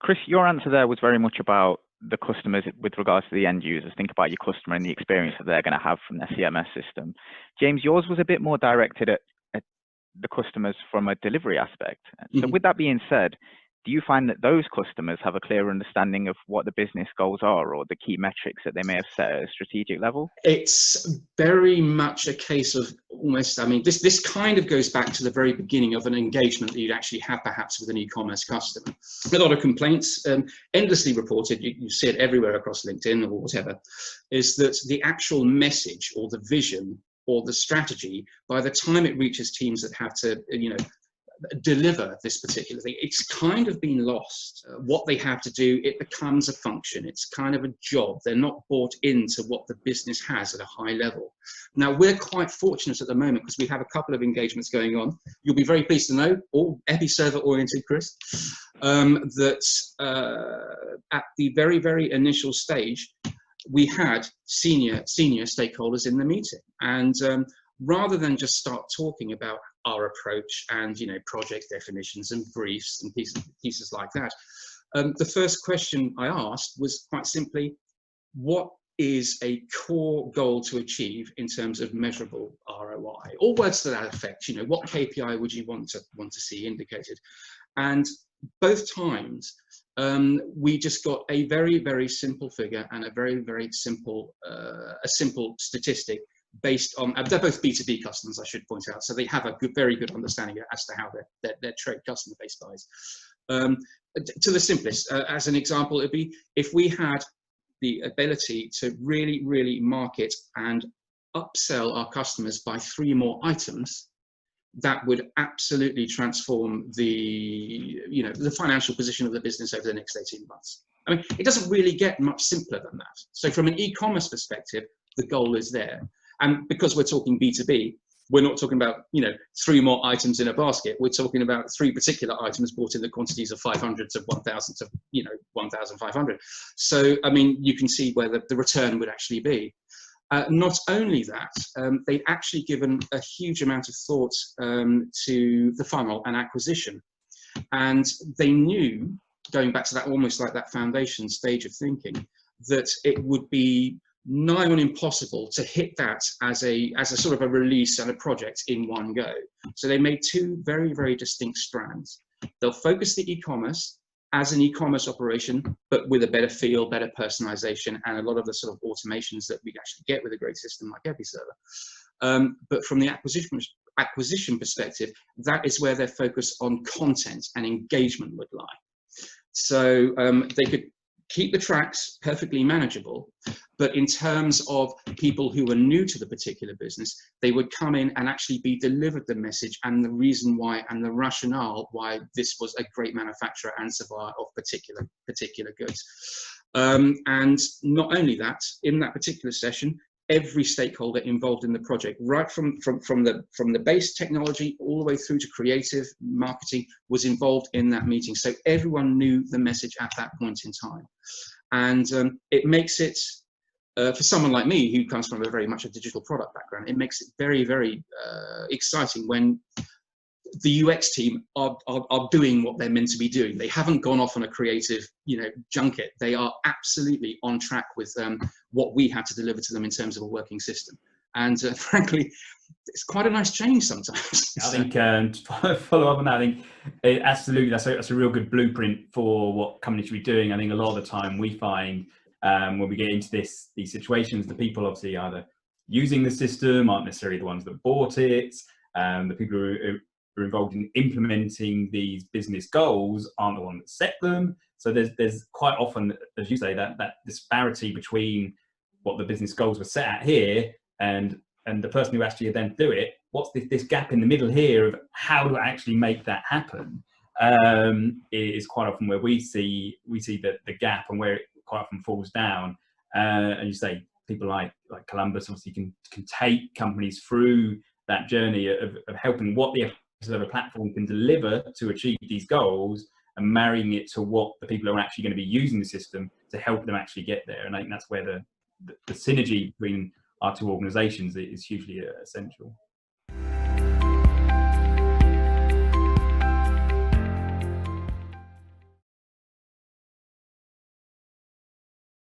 Chris, your answer there was very much about the customers with regards to the end users. Think about your customer and the experience that they're going to have from their CMS system. James, yours was a bit more directed at the customers from a delivery aspect. So with that being said, do you find that those customers have a clear understanding of what the business goals are or the key metrics that they may have set at a strategic level? It's very much a case of almost, I mean, this kind of goes back to the very beginning of an engagement that you'd actually have perhaps with an e-commerce customer. A lot of complaints, endlessly reported, you see it everywhere across LinkedIn or whatever, is that the actual message or the vision or the strategy, by the time it reaches teams that have to, deliver this particular thing, it's kind of been lost. What they have to do, it becomes a function. It's kind of a job. They're not bought into what the business has at a high level. Now, we're quite fortunate at the moment because we have a couple of engagements going on. You'll be very pleased to know, all Episerver oriented, Chris, that at the very, very initial stage, we had senior stakeholders in the meeting. And rather than just start talking about our approach and project definitions and briefs and pieces like that, the first question I asked was quite simply, what is a core goal to achieve in terms of measurable ROI, or words to that effect? What KPI would you want to see indicated? And both times we just got a very, very simple figure and a very, very simple statistic based on, they're both B2B customers, I should point out, so they have a very good understanding as to how their trade customer base buys. To the simplest, as an example, it'd be if we had the ability to really, really market and upsell our customers by 3 more items, that would absolutely transform the financial position of the business over the next 18 months. I mean, it doesn't really get much simpler than that. So from an e-commerce perspective, the goal is there. And because we're talking B2B, we're not talking about 3 more items in a basket. We're talking about 3 particular items bought in the quantities of 500 to 1,000 to 1,500. So I mean, you can see where the return would actually be. Not only that, they've actually given a huge amount of thought to the funnel and acquisition, and they knew, going back to that almost like that foundation stage of thinking, that it would be nigh on impossible to hit that as a sort of a release and a project in one go. So they made 2 very, very distinct strands. They'll focus the e-commerce as an e-commerce operation, but with a better feel, better personalization, and a lot of the sort of automations that we actually get with a great system like Episerver. But from the acquisition perspective, that is where their focus on content and engagement would lie. So they could keep the tracks perfectly manageable, but in terms of people who were new to the particular business, they would come in and actually be delivered the message and the reason why and the rationale why this was a great manufacturer and supplier of particular goods. And not only that, in that particular session, every stakeholder involved in the project, right from the base technology all the way through to creative marketing, was involved in that meeting. So everyone knew the message at that point in time. And it makes it, for someone like me who comes from a very much a digital product background, it makes it very, very exciting when the UX team are doing what they're meant to be doing. They haven't gone off on a creative, junket. They are absolutely on track with what we had to deliver to them in terms of a working system. And frankly, it's quite a nice change sometimes. I think to follow up on that, I think absolutely that's a real good blueprint for what companies should be doing. I think a lot of the time we find when we get into these situations, the people obviously either using the system aren't necessarily the ones that bought it. The people who are involved in implementing these business goals aren't the ones that set them. So there's quite often, as you say, that disparity between what the business goals were set at here and the person who actually then do it. What's this gap in the middle here of how to actually make that happen is quite often where we see the gap and where it quite often falls down. And you say people like Columbus obviously can take companies through that journey of helping what the Episerver platform can deliver to achieve these goals and marrying it to what the people are actually going to be using the system to help them actually get there. And I think that's where the synergy between our 2 organizations is hugely essential.